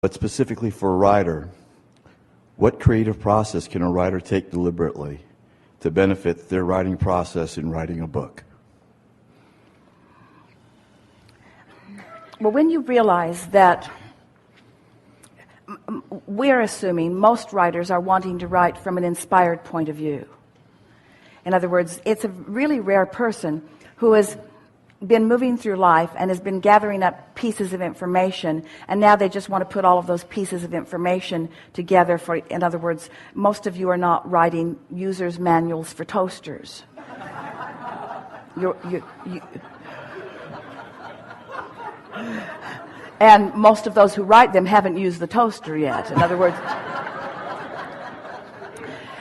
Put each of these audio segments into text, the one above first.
But specifically for a writer, what creative process can a writer take deliberately to benefit their writing process in writing a book? Well, when you realize that we're assuming most writers are wanting to write from an inspired point of view. In other words, it's a really rare person who has been moving through life and has been gathering up pieces of information, and now they just want to put all of those pieces of information together for, in other words, most of you are not writing users' manuals for toasters. And most of those who write them haven't used the toaster yet, in other words.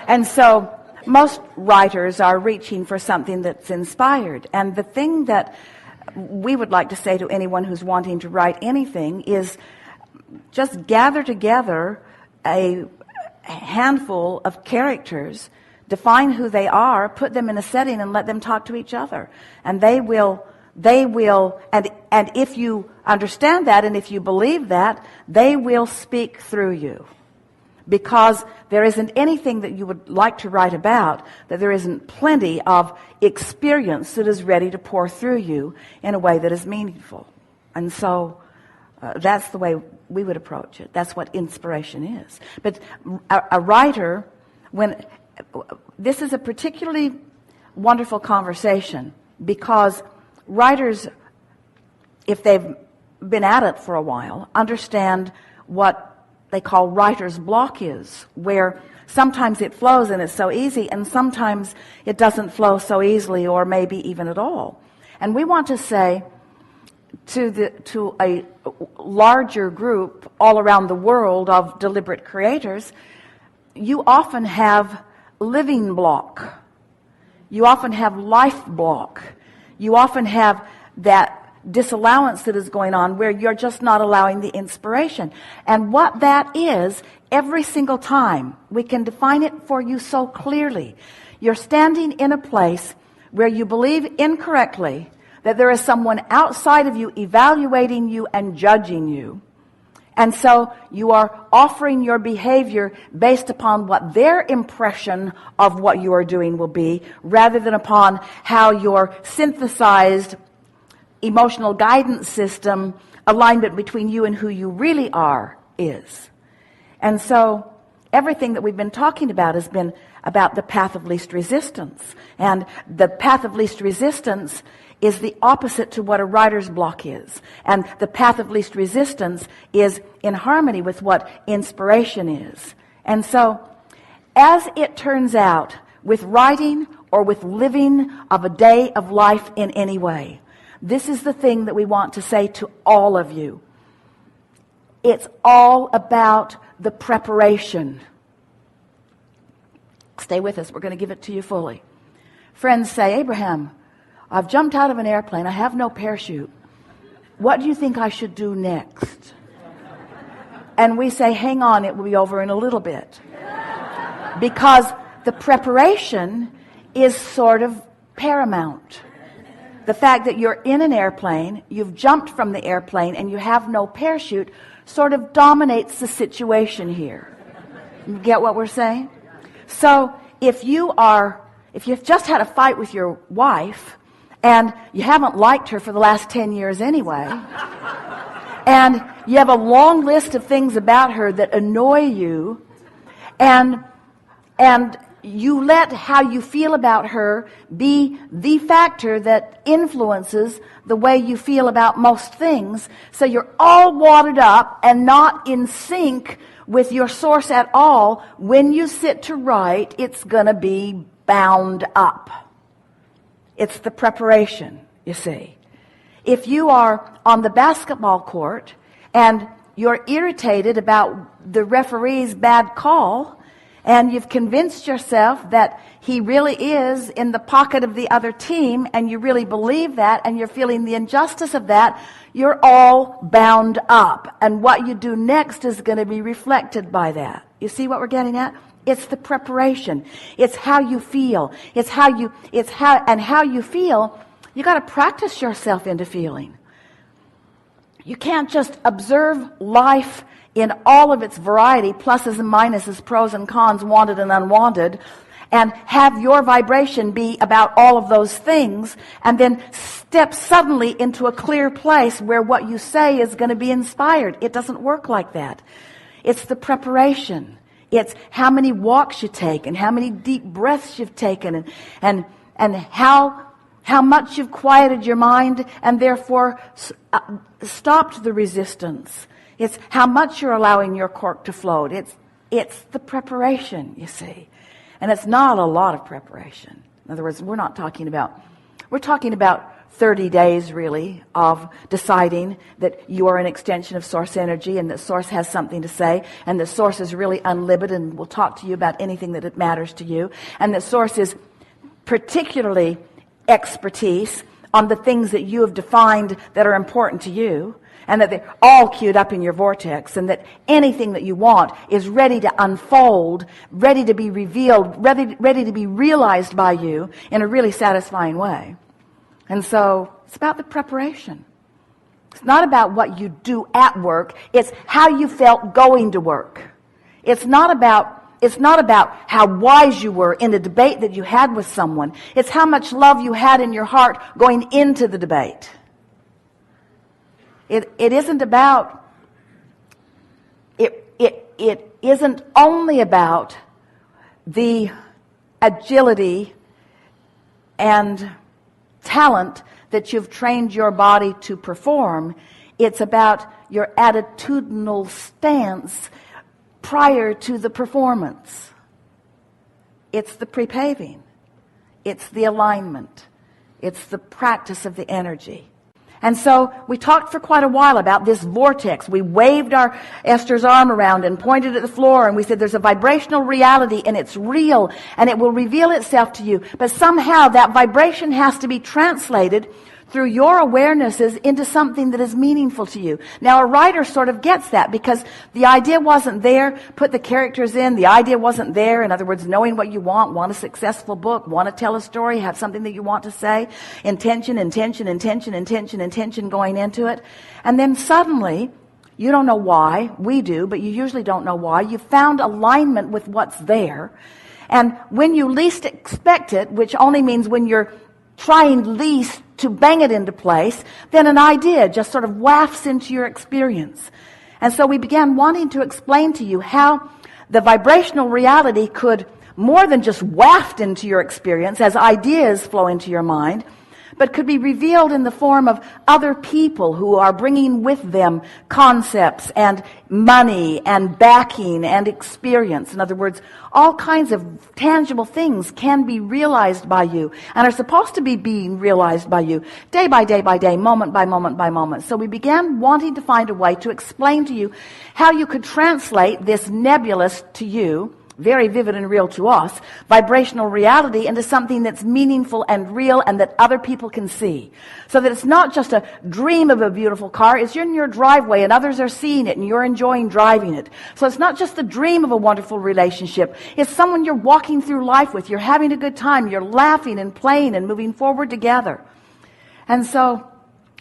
And so most writers are reaching for something that's inspired. And the thing that we would like to say to anyone who's wanting to write anything is just gather together a handful of characters, define who they are, put them in a setting, and let them talk to each other. And they will, and if you understand that, and if you believe that, they will speak through you. Because there isn't anything that you would like to write about that there isn't plenty of experience that is ready to pour through you in a way that is meaningful. And so that's the way we would approach it. That's what inspiration is. But a writer, this is a particularly wonderful conversation, because writers, if they've been at it for a while, understand what they call writer's block is, where sometimes it flows and it's so easy, and sometimes it doesn't flow so easily, or maybe even at all. And we want to say to a larger group all around the world of deliberate creators, you often have living block. You often have life block. You often have that disallowance that is going on where you're just not allowing the inspiration. And what that is, every single time, we can define it for you so clearly. You're standing in a place where you believe incorrectly that there is someone outside of you evaluating you and judging you. And so you are offering your behavior based upon what their impression of what you are doing will be, rather than upon how your synthesized emotional guidance system alignment between you and who you really are is. And so everything that we've been talking about has been about the path of least resistance. And the path of least resistance is the opposite to what a writer's block is. And the path of least resistance is in harmony with what inspiration is. And so, as it turns out, with writing or with living of a day of life in any way, this is the thing that we want to say to all of you. It's all about the preparation. Stay with us. We're going to give it to you fully. Friends say, Abraham, I've jumped out of an airplane. I have no parachute. What do you think I should do next? And we say, hang on, it will be over in a little bit. Because the preparation is sort of paramount. The fact that you're in an airplane, you've jumped from the airplane, and you have no parachute sort of dominates the situation here. You get what we're saying? So if you've just had a fight with your wife, and you haven't liked her for the last 10 years anyway, and you have a long list of things about her that annoy you, and you let how you feel about her be the factor that influences the way you feel about most things, so you're all wadded up and not in sync with your source at all. When you sit to write, it's going to be bound up. It's the preparation, you see. If you are on the basketball court and you're irritated about the referee's bad call, and you've convinced yourself that he really is in the pocket of the other team, and you really believe that, and you're feeling the injustice of that, you're all bound up. And what you do next is going to be reflected by that. You see what we're getting at? It's the preparation. It's how you feel. How you feel, you got to practice yourself into feeling. You can't just observe life in all of its variety, pluses and minuses, pros and cons, wanted and unwanted, and have your vibration be about all of those things, and then step suddenly into a clear place where what you say is going to be inspired. It doesn't work like that. It's the preparation. It's how many walks you take and how many deep breaths you've taken and how much you've quieted your mind and therefore stopped the resistance. It's how much you're allowing your cork to float. It's the preparation, you see. And it's not a lot of preparation. In other words, we're talking about 30 days really of deciding that you are an extension of Source energy and that Source has something to say and that Source is really unlimited and will talk to you about anything that it matters to you, and that Source is particularly expertise on the things that you have defined that are important to you, and that they're all queued up in your vortex, and that anything that you want is ready to unfold, ready to be revealed, ready to be realized by you in a really satisfying way. And so it's about the preparation. It's not about what you do at work. It's how you felt going to work. It's not about how wise you were in a debate that you had with someone. It's how much love you had in your heart going into the debate. It isn't about, it isn't only about the agility and talent that you've trained your body to perform. It's about your attitudinal stance prior to the performance. It's the pre-paving. It's the alignment. It's the practice of the energy. And so we talked for quite a while about this vortex. We waved Esther's arm around and pointed at the floor, and we said there's a vibrational reality and it's real and it will reveal itself to you. But somehow that vibration has to be translated through your awarenesses into something that is meaningful to you. Now, a writer sort of gets that because the idea wasn't there. Put the characters in. The idea wasn't there. In other words, knowing what you want a successful book, want to tell a story, have something that you want to say. Intention going into it. And then suddenly, you don't know why. We do, but you usually don't know why. You found alignment with what's there. And when you least expect it, which only means when you're trying least to bang it into place, then an idea just sort of wafts into your experience. And so we began wanting to explain to you how the vibrational reality could more than just waft into your experience as ideas flow into your mind, but could be revealed in the form of other people who are bringing with them concepts and money and backing and experience. In other words, all kinds of tangible things can be realized by you and are supposed to be being realized by you day by day by day, moment by moment by moment. So we began wanting to find a way to explain to you how you could translate this nebulous to you, very vivid and real to us, vibrational reality into something that's meaningful and real and that other people can see. So that it's not just a dream of a beautiful car, it's in your driveway and others are seeing it and you're enjoying driving it. So it's not just the dream of a wonderful relationship, it's someone you're walking through life with, you're having a good time, you're laughing and playing and moving forward together. And so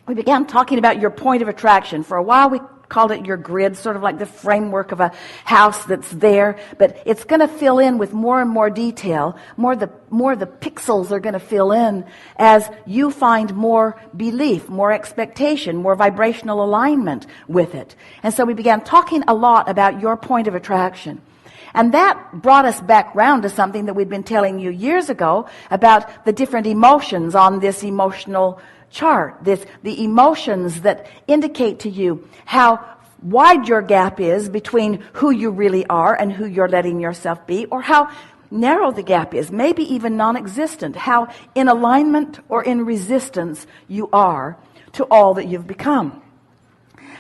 we began talking about your point of attraction. For a while we called it your grid, sort of like the framework of a house that's there, but it's going to fill in with more and more detail. More the pixels are going to fill in as you find more belief, more expectation, more vibrational alignment with it. And so we began talking a lot about your point of attraction. And that brought us back round to something that we'd been telling you years ago about the different emotions on this emotional chart, the emotions that indicate to you how wide your gap is between who you really are and who you're letting yourself be, or how narrow the gap is, maybe even non-existent, how in alignment or in resistance you are to all that you've become.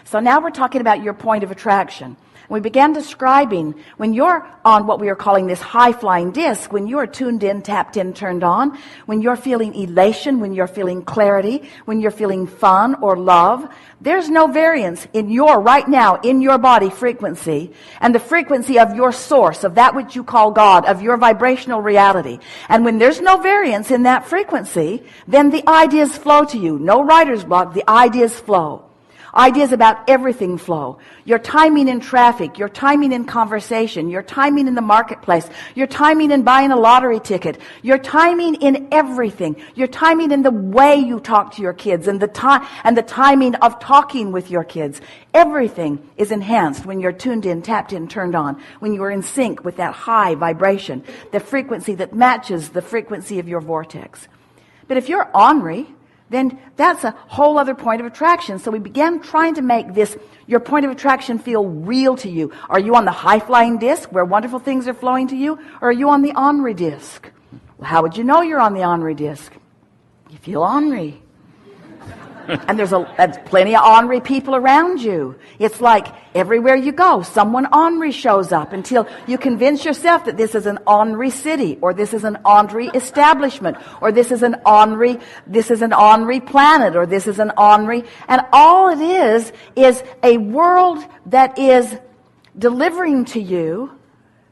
So now we're talking about your point of attraction. We began describing when you're on what we are calling this high-flying disc, when you are tuned in, tapped in, turned on, when you're feeling elation, when you're feeling clarity, when you're feeling fun or love, there's no variance in your, right now, in your body frequency and the frequency of your source, of that which you call God, of your vibrational reality. And when there's no variance in that frequency, then the ideas flow to you. No writer's block, the ideas flow. Ideas about everything flow. Your timing in traffic, your timing in conversation, your timing in the marketplace, your timing in buying a lottery ticket, your timing in everything, your timing in the way you talk to your kids, and the timing of talking with your kids. Everything is enhanced when you're tuned in, tapped in, turned on, when you are in sync with that high vibration, the frequency that matches the frequency of your vortex. But if you're ornery, then that's a whole other point of attraction. So we began trying to make this, your point of attraction, feel real to you. Are you on the high-flying disc where wonderful things are flowing to you? Or are you on the ornery disc? Well, how would you know you're on the ornery disc? You feel ornery. And there's plenty of ornery people around you. It's like everywhere you go, someone ornery shows up until you convince yourself that this is an ornery city, or this is an ornery establishment, or this is an ornery planet, or this is an ornery. And all it is a world that is delivering to you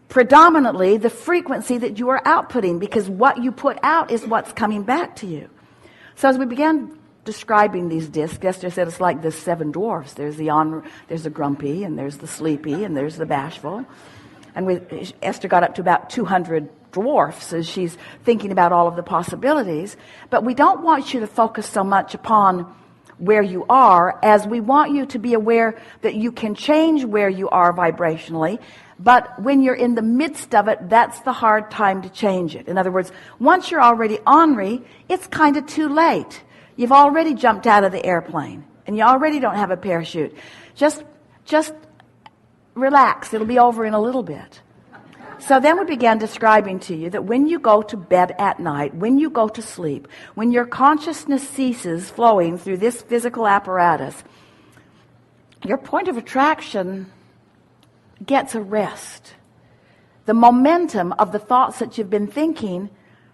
predominantly the frequency that you are outputting, because what you put out is what's coming back to you. So as we began describing these discs, Esther said it's like the seven dwarfs. There's the grumpy, and there's the sleepy, and there's the bashful. And Esther got up to about 200 dwarfs as she's thinking about all of the possibilities. But we don't want you to focus so much upon where you are, as we want you to be aware that you can change where you are vibrationally. But when you're in the midst of it, that's the hard time to change it. In other words, once you're already ornery, it's kind of too late. You've already jumped out of the airplane, and you already don't have a parachute. Just relax. It'll be over in a little bit. So then we began describing to you that when you go to bed at night, when you go to sleep, when your consciousness ceases flowing through this physical apparatus, your point of attraction gets a rest. The momentum of the thoughts that you've been thinking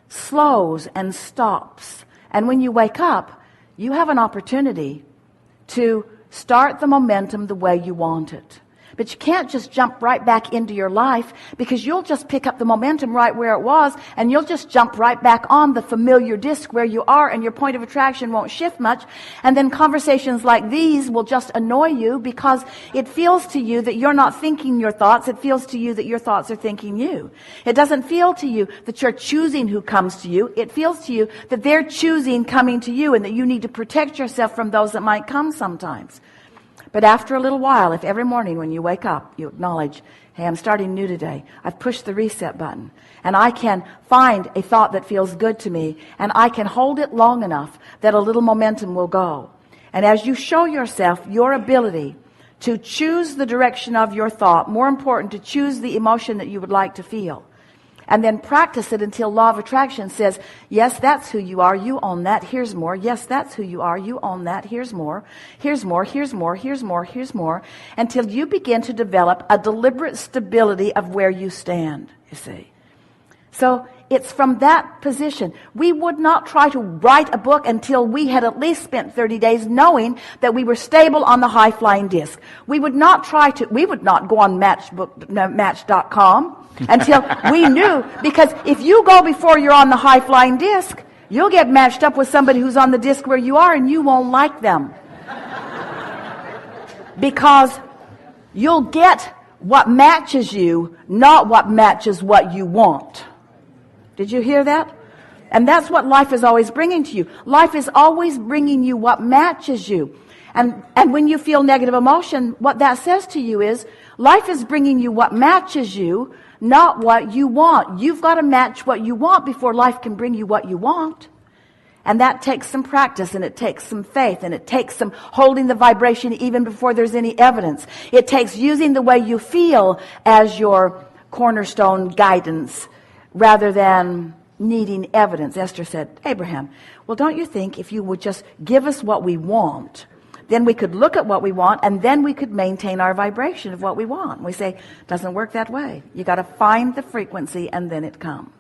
slows and stops. And when you wake up, you have an opportunity to start the momentum the way you want it. But you can't just jump right back into your life, because you'll just pick up the momentum right where it was, and you'll just jump right back on the familiar disc where you are, and your point of attraction won't shift much. And then conversations like these will just annoy you, because it feels to you that you're not thinking your thoughts. It feels to you that your thoughts are thinking you. It doesn't feel to you that you're choosing who comes to you. It feels to you that they're choosing coming to you, and that you need to protect yourself from those that might come sometimes. But after a little while, if every morning when you wake up, you acknowledge, hey, I'm starting new today. I've pushed the reset button, and I can find a thought that feels good to me, and I can hold it long enough that a little momentum will go. And as you show yourself your ability to choose the direction of your thought, more important, to choose the emotion that you would like to feel, and then practice it until law of attraction says, yes, that's who you are, you own that, here's more. Yes, that's who you are, you own that, here's more. Here's more, here's more, here's more, here's more, until you begin to develop a deliberate stability of where you stand, you see. So it's from that position. We would not try to write a book until we had at least spent 30 days knowing that we were stable on the high-flying disc. We would not go on Match.com until we knew, because if you go before you're on the high-flying disc, you'll get matched up with somebody who's on the disc where you are, and you won't like them. Because you'll get what matches you, not what matches what you want. Did you hear that? And that's what life is always bringing to you. Life is always bringing you what matches you. And when you feel negative emotion, what that says to you is, life is bringing you what matches you, not what you want. You've got to match what you want before life can bring you what you want. And that takes some practice, and it takes some faith, and it takes some holding the vibration even before there's any evidence. It takes using the way you feel as your cornerstone guidance rather than needing evidence. Esther said, Abraham, well, don't you think if you would just give us what we want, then we could look at what we want, and then we could maintain our vibration of what we want. We say, it doesn't work that way. You got to find the frequency, and then it comes.